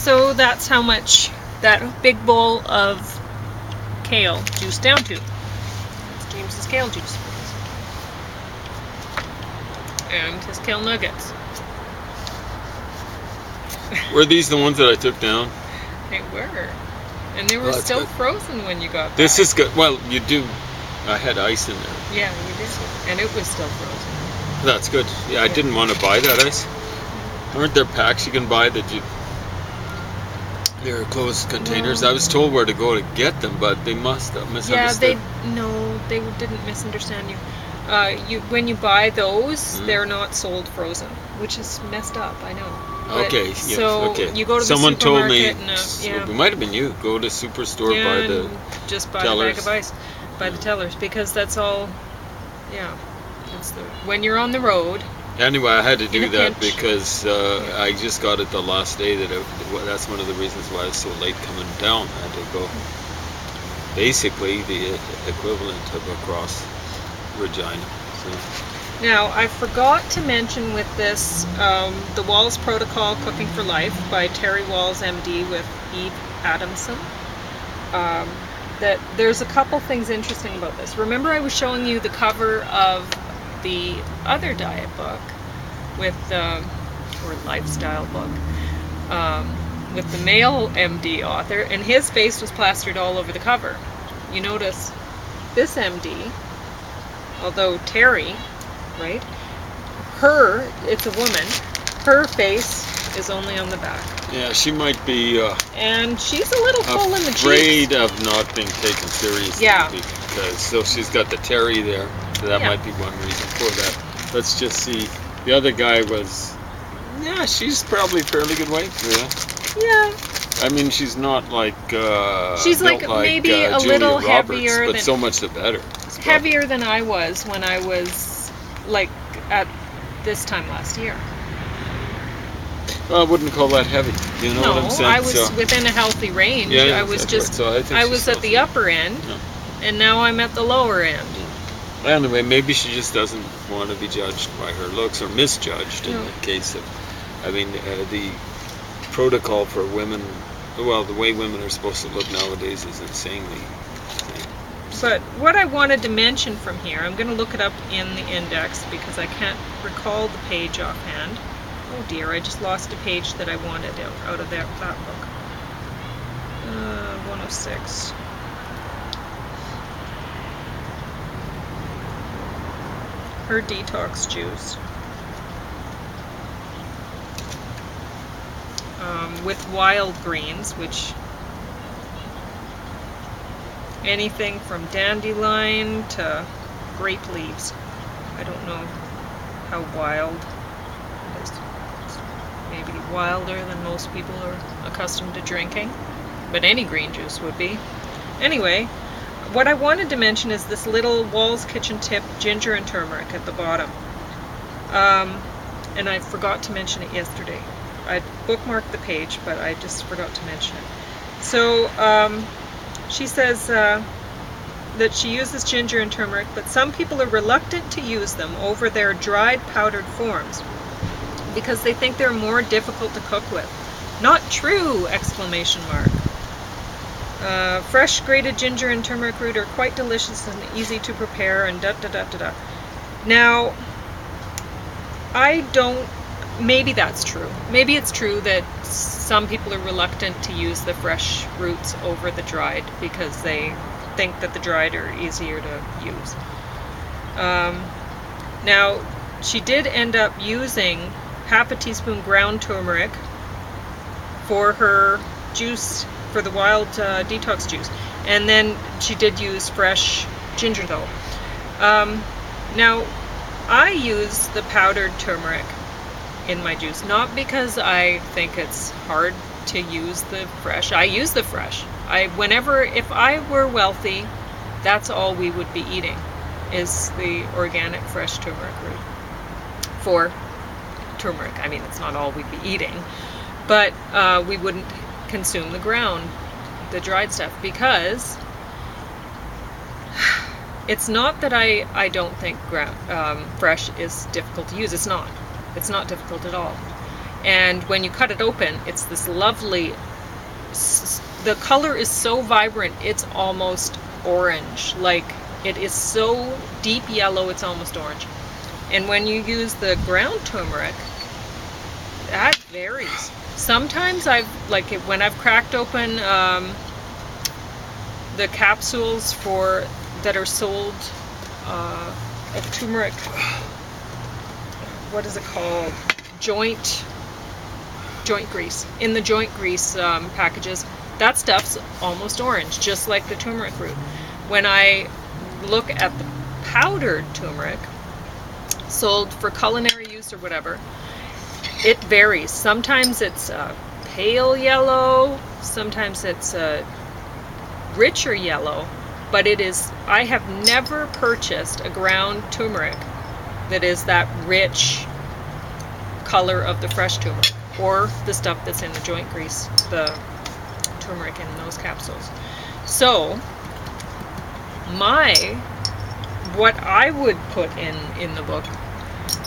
So that's how much that big bowl of kale juice down to. That's James's kale juice. And his kale nuggets. Were these the ones that I took down? They were. And they were Well, still good. frozen when you got This back. is good. Well, you do. I had ice in there. Yeah, you did. And it was still frozen. That's good. Yeah, I didn't want to buy that ice. Aren't there packs you can buy that you... They're closed containers. No. I was told where to go to get them, but they must have misunderstood. Yeah, they didn't misunderstand you. When you buy those, they're not sold frozen, which is messed up. I know. But, Okay. Yes. So Okay. you go to Someone the told me. supermarket and It might have been you. Go to Superstore, buy the and just buy tellers. the bag of ice, buy the tellers, because that's all. Yeah, it's when you're on the road. Anyway, I had to do In a that pinch. because I just got it the last day that's one of the reasons why I was so late coming down. I had to go basically the equivalent of across Regina. So. Now, I forgot to mention with this, the Walls Protocol Cooking for Life by Terry Walls, MD, with Eve Adamson. That there's a couple things interesting about this. Remember I was showing you the cover of the other diet book with or lifestyle book with the male MD author, and his face was plastered all over the cover. You notice this MD, although Terry, right? It's a woman. Her face is only on the back. Yeah, she might be And she's a little full in the cheeks. afraid of not being taken seriously. Yeah. Because so she's got the Terry there. So that Yeah. might be one reason for that. Let's just see. The other guy was. Yeah, she's probably a fairly good weight. Yeah. Yeah. I mean, she's not like. She's built like maybe a Julia little Roberts, heavier but than so much the better. heavier than I was when I was like at this time last year. Well, I wouldn't call that heavy. You know No, what I'm saying? I was So, within a healthy range. Yeah, I was exactly. just So I think I she's was at the healthy. upper end, Yeah. and now I'm at the lower end. Anyway, maybe she just doesn't want to be judged by her looks or misjudged in No. the case of. I mean, the protocol for women. Well, the way women are supposed to look nowadays is insanely. But what I wanted to mention from here, I'm going to look it up in the index because I can't recall the page offhand. Oh dear, I just lost a page that I wanted out of that book. 106. Her detox juice. With wild greens, which anything from dandelion to grape leaves. I don't know how wild it is. It's maybe wilder than most people are accustomed to drinking, but any green juice would be. Anyway, what I wanted to mention is this little Wall's Kitchen tip, ginger and turmeric at the bottom. And I forgot to mention it yesterday. I bookmarked the page, but I just forgot to mention it. So, she says that she uses ginger and turmeric, but some people are reluctant to use them over their dried powdered forms because they think they're more difficult to cook with. Not true! Exclamation mark. Fresh grated ginger and turmeric root are quite delicious and easy to prepare, and da-da-da-da-da. Now, I don't... Maybe that's true. Maybe it's true that some people are reluctant to use the fresh roots over the dried because they think that the dried are easier to use. Now, she did end up using half a teaspoon ground turmeric for her juice, for the wild detox juice. And then she did use fresh ginger though. Now, I use the powdered turmeric in my juice, not because I think it's hard to use the fresh. I use the fresh. If I were wealthy, that's all we would be eating, is the organic fresh turmeric root. For turmeric, I mean, it's not all we'd be eating, but we wouldn't consume the dried stuff, because it's not that I don't think fresh is difficult to use. It's not. It's not difficult at all. And when you cut it open, it's this lovely, the color is so vibrant, it's almost orange. Like, it is so deep yellow, it's almost orange. And when you use the ground turmeric, that varies. Sometimes when I've cracked open the capsules that are sold of turmeric, what is it called? Joint grease. In the joint grease packages, that stuff's almost orange, just like the turmeric root. When I look at the powdered turmeric sold for culinary use or whatever, it varies. Sometimes it's pale yellow, sometimes it's a richer yellow, but I have never purchased a ground turmeric that is that rich color of the fresh turmeric, or the stuff that's in the joint grease, the turmeric in those capsules. So what I would put in the book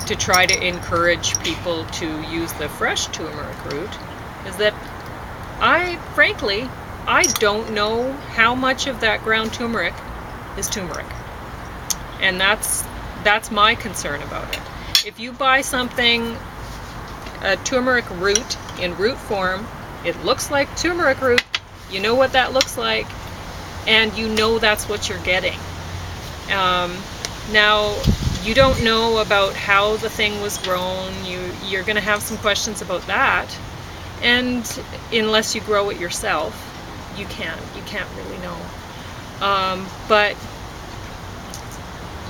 to try to encourage people to use the fresh turmeric root is that I don't know how much of that ground turmeric is turmeric. And that's my concern about it. If you buy something, a turmeric root in root form, it looks like turmeric root, you know what that looks like, and you know that's what you're getting. Now, you don't know about how the thing was grown. You're going to have some questions about that, and unless you grow it yourself, you can't really know. But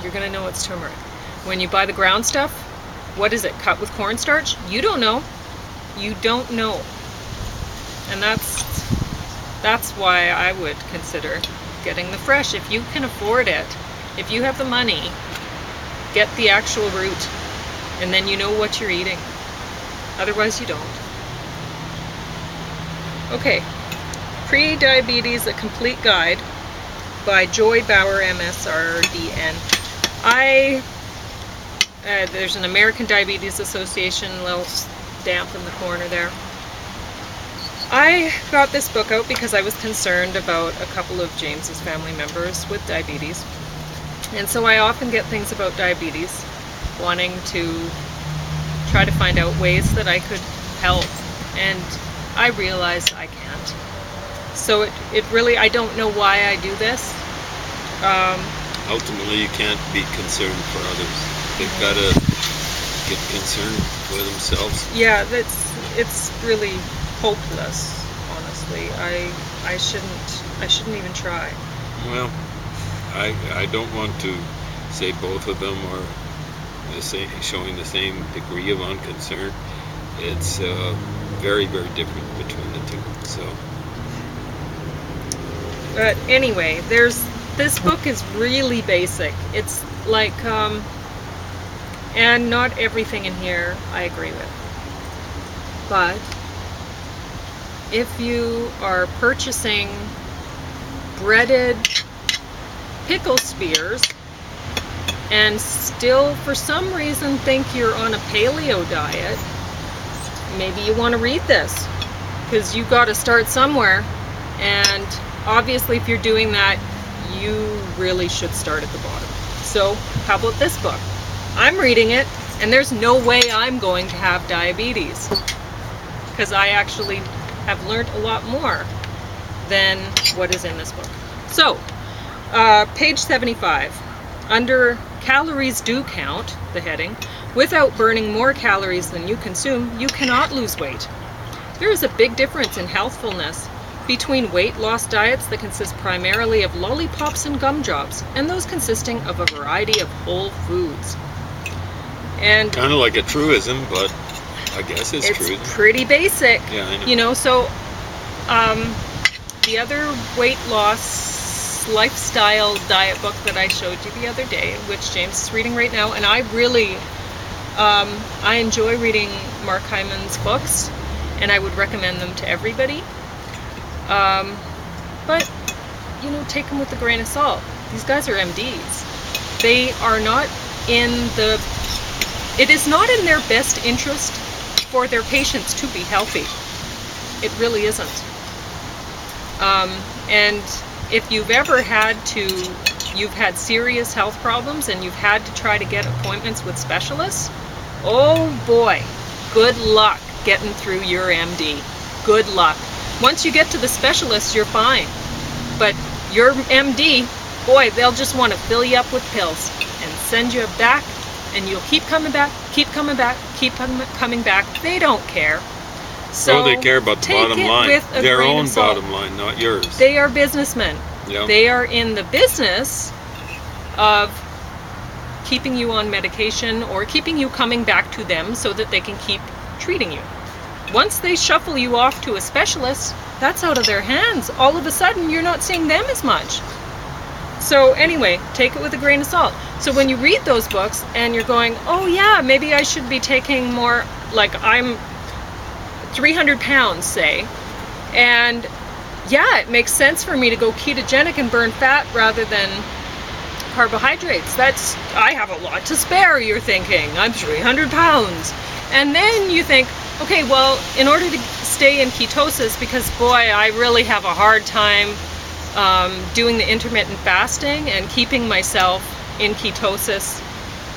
you're going to know it's turmeric. When you buy the ground stuff, what is it, cut with cornstarch? You don't know. You don't know. And that's why I would consider getting the fresh. If you can afford it, if you have the money, get the actual root, and then you know what you're eating. Otherwise, you don't. Okay, Pre-Diabetes, A Complete Guide by Joy Bauer, MSRDN. There's an American Diabetes Association, a little stamp in the corner there. I got this book out because I was concerned about a couple of James's family members with diabetes. And so I often get things about diabetes, wanting to try to find out ways that I could help. And I realize I can't. So it really, I don't know why I do this. Ultimately, you can't be concerned for others. They've got to get concerned for themselves. Yeah, it's really hopeless, honestly. I shouldn't even try. Well, I don't want to say both of them are showing the same degree of unconcern. It's very, very different between the two. So, but anyway, this book is really basic. It's like, and not everything in here I agree with. But if you are purchasing breaded pickle spears and still for some reason think you're on a paleo diet, maybe you want to read this, because you got to start somewhere, and obviously if you're doing that, you really should start at the bottom. So how about this book? I'm reading it, and there's no way I'm going to have diabetes, because I actually have learned a lot more than what is in this book. So, page 75, under Calories Do Count, the heading, without burning more calories than you consume, you cannot lose weight. There is a big difference in healthfulness between weight loss diets that consist primarily of lollipops and gumdrops, and those consisting of a variety of whole foods. And kind of like a truism, but I guess it's true. It's pretty basic. Yeah, I know. You know, so the other weight loss lifestyle diet book that I showed you the other day, which James is reading right now, and I really I enjoy reading Mark Hyman's books, and I would recommend them to everybody. But you know, take them with a grain of salt. These guys are MDs. They are not it is not in their best interest for their patients to be healthy. It really isn't. And if you've ever you've had serious health problems and you've had to try to get appointments with specialists, oh boy, good luck getting through your MD. Good luck. Once you get to the specialist, you're fine. But your MD, boy, they'll just want to fill you up with pills and send you back, and you'll keep coming back, keep coming back, keep coming back. They don't care. So they care about the bottom line. Their own bottom line, not yours. They are businessmen. Yep. They are in the business of keeping you on medication or keeping you coming back to them so that they can keep treating you. Once they shuffle you off to a specialist, that's out of their hands. All of a sudden, you're not seeing them as much. So anyway, take it with a grain of salt. So when you read those books and you're going, oh yeah, maybe I should be taking more, like I'm 300 pounds, say, and yeah, it makes sense for me to go ketogenic and burn fat rather than carbohydrates. I have a lot to spare, you're thinking. I'm 300 pounds. And then you think, okay, well, in order to stay in ketosis, because boy, I really have a hard time doing the intermittent fasting and keeping myself in ketosis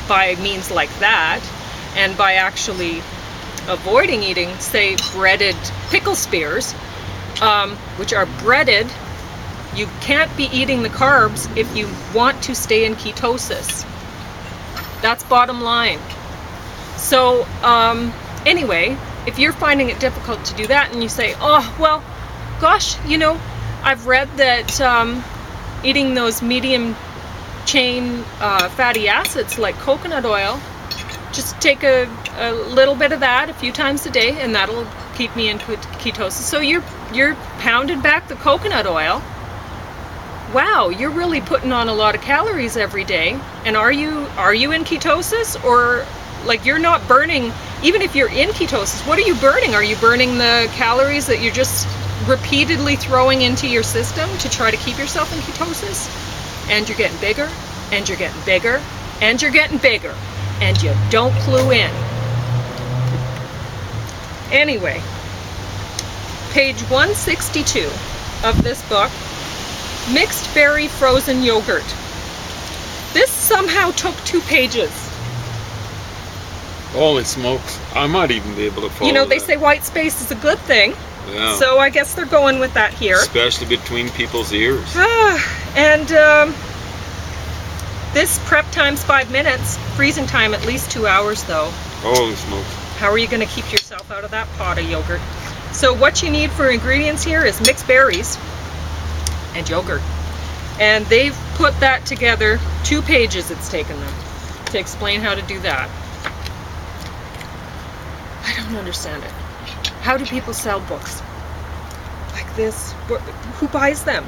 by means like that, and by actually avoiding eating, say, breaded pickle spears, which are breaded. You can't be eating the carbs if you want to stay in ketosis. That's bottom line. So anyway, if you're finding it difficult to do that and you say, oh, well, gosh, I've read that eating those medium chain fatty acids like coconut oil, just take a little bit of that a few times a day and that'll keep me in ketosis. So you're pounding back the coconut oil. Wow, you're really putting on a lot of calories every day. And are you in ketosis? Or like you're not burning, even if you're in ketosis, what are you burning? Are you burning the calories that you're just repeatedly throwing into your system to try to keep yourself in ketosis? And you're getting bigger, and you're getting bigger, and you're getting bigger, and you don't clue in. Anyway, page 162 of this book, Mixed Berry Frozen Yogurt. This somehow took 2 pages. Holy smokes. I might even be able to follow They say white space is a good thing. Yeah. So I guess they're going with that here. Especially between people's ears. And this prep time's 5 minutes. Freezing time at least 2 hours though. Holy smokes. How are you going to keep yourself out of that pot of yogurt? So what you need for ingredients here is mixed berries and yogurt. And they've put that together. 2 pages it's taken them to explain how to do that. I don't understand it. How do people sell books like this? Who buys them?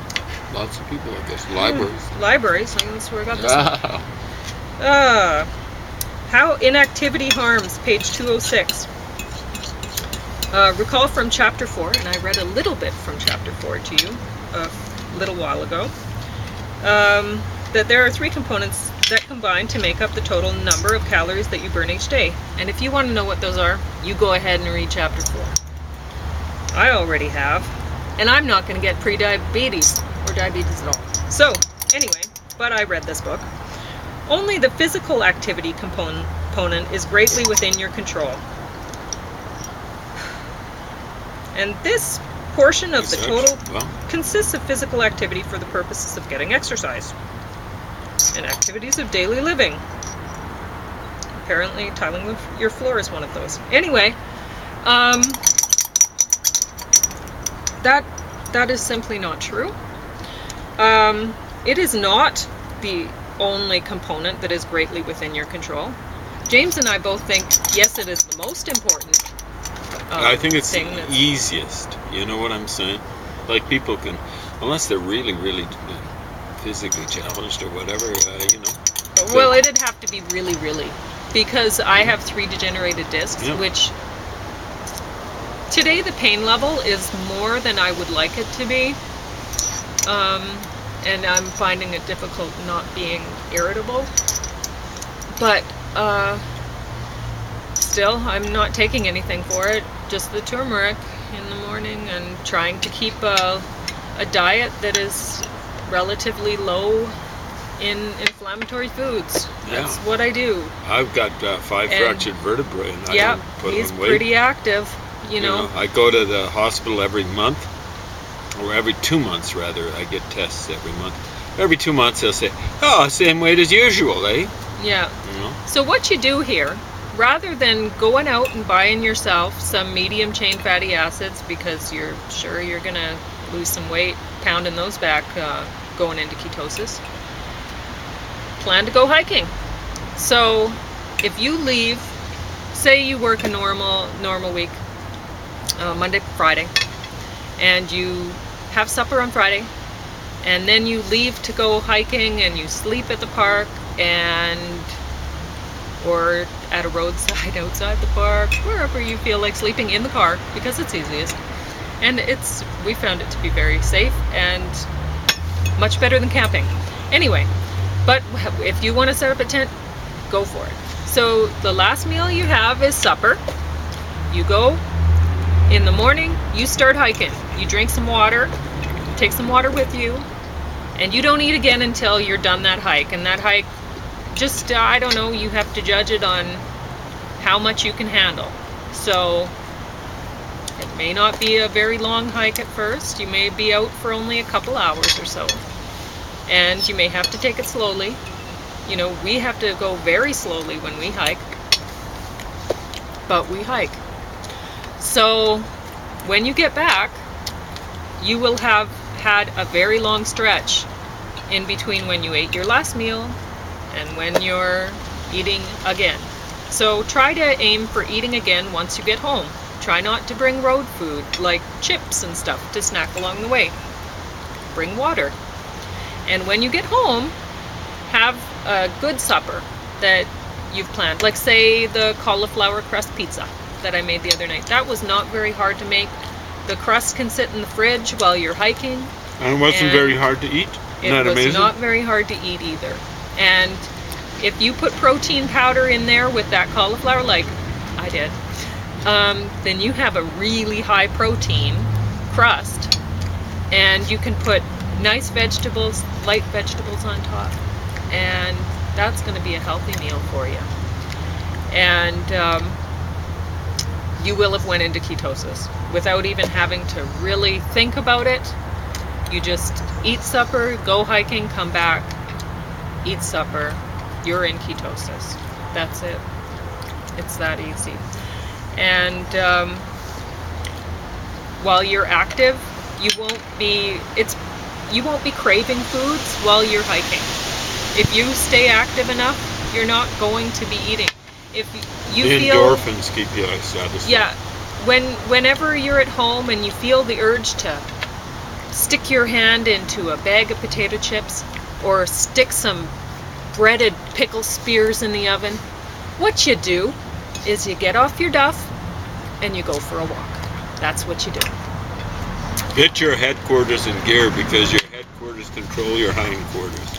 Lots of people, I guess. Libraries. Libraries. That's where I got this. How inactivity harms, page 206. Recall from chapter 4, and I read a little bit from chapter 4 to you a little while ago, that there are 3 components that combine to make up the total number of calories that you burn each day. And if you want to know what those are, you go ahead and read chapter 4. I already have, and I'm not going to get pre-diabetes or diabetes at all. So anyway, but I read this book. Only the physical activity component is greatly within your control. And this portion of the total consists of physical activity for the purposes of getting exercise and activities of daily living. Apparently tiling your floor is one of those. Anyway, that is simply not true. It is not the only component that is greatly within your control. James and I both think, yes, it is the most important. I think it's the easiest. You know what I'm saying? Like people can, unless they're really, really physically challenged or whatever, Well, it'd have to be really, really, because I have 3 degenerated discs, which today the pain level is more than I would like it to be. And I'm finding it difficult not being irritable. But still, I'm not taking anything for it, just the turmeric in the morning, and trying to keep a diet that is relatively low in inflammatory foods. That's what I do. I've got 5 fractured vertebrae, and I don't put he's on weight. pretty active, you know. I go to the hospital every month, or every 2 months rather. I get tests every month. Every 2 months they'll say, "Oh, same weight as usual, eh?" Yeah. You know? So what you do here, rather than going out and buying yourself some medium chain fatty acids because you're sure you're gonna lose some weight, pounding those back going into ketosis, plan to go hiking. So if you leave, say you work a normal week, Monday, Friday, and you have supper on Friday, and then you leave to go hiking, and you sleep at the park or at a roadside outside the park, wherever you feel like sleeping, in the car, because it's easiest. And we found it to be very safe and much better than camping. Anyway, but if you want to set up a tent, go for it. So the last meal you have is supper. You go in the morning, you start hiking. You drink some water, take some water with you, and you don't eat again until you're done that hike. And that hike, just, I don't know, you have to judge it on how much you can handle. So it may not be a very long hike at first. You may be out for only a couple hours or so. And you may have to take it slowly. You know, we have to go very slowly when we hike. But we hike. So when you get back, you will have had a very long stretch in between when you ate your last meal and when you're eating again. So try to aim for eating again once you get home. Try not to bring road food like chips and stuff to snack along the way. Bring water. And when you get home, have a good supper that you've planned. Like, say, the cauliflower crust pizza that I made the other night. That was not very hard to make. The crust can sit in the fridge while you're hiking. And it wasn't very hard to eat? It was not very hard to eat either. And if you put protein powder in there with that cauliflower, like I did, then you have a really high protein crust. And you can put nice vegetables, light vegetables on top. And that's going to be a healthy meal for you. And you will have went into ketosis without even having to really think about it. You just eat supper, go hiking, come back, eat supper, you're in ketosis. That's it. It's that easy. And while you're active, you won't be craving foods while you're hiking. If you stay active enough, you're not going to be eating. If you the endorphins keep you satisfied. Yeah. Whenever you're at home and you feel the urge to stick your hand into a bag of potato chips or stick some breaded pickle spears in the oven, what you do is you get off your duff and you go for a walk. That's what you do. Get your headquarters in gear, because your headquarters control your hindquarters.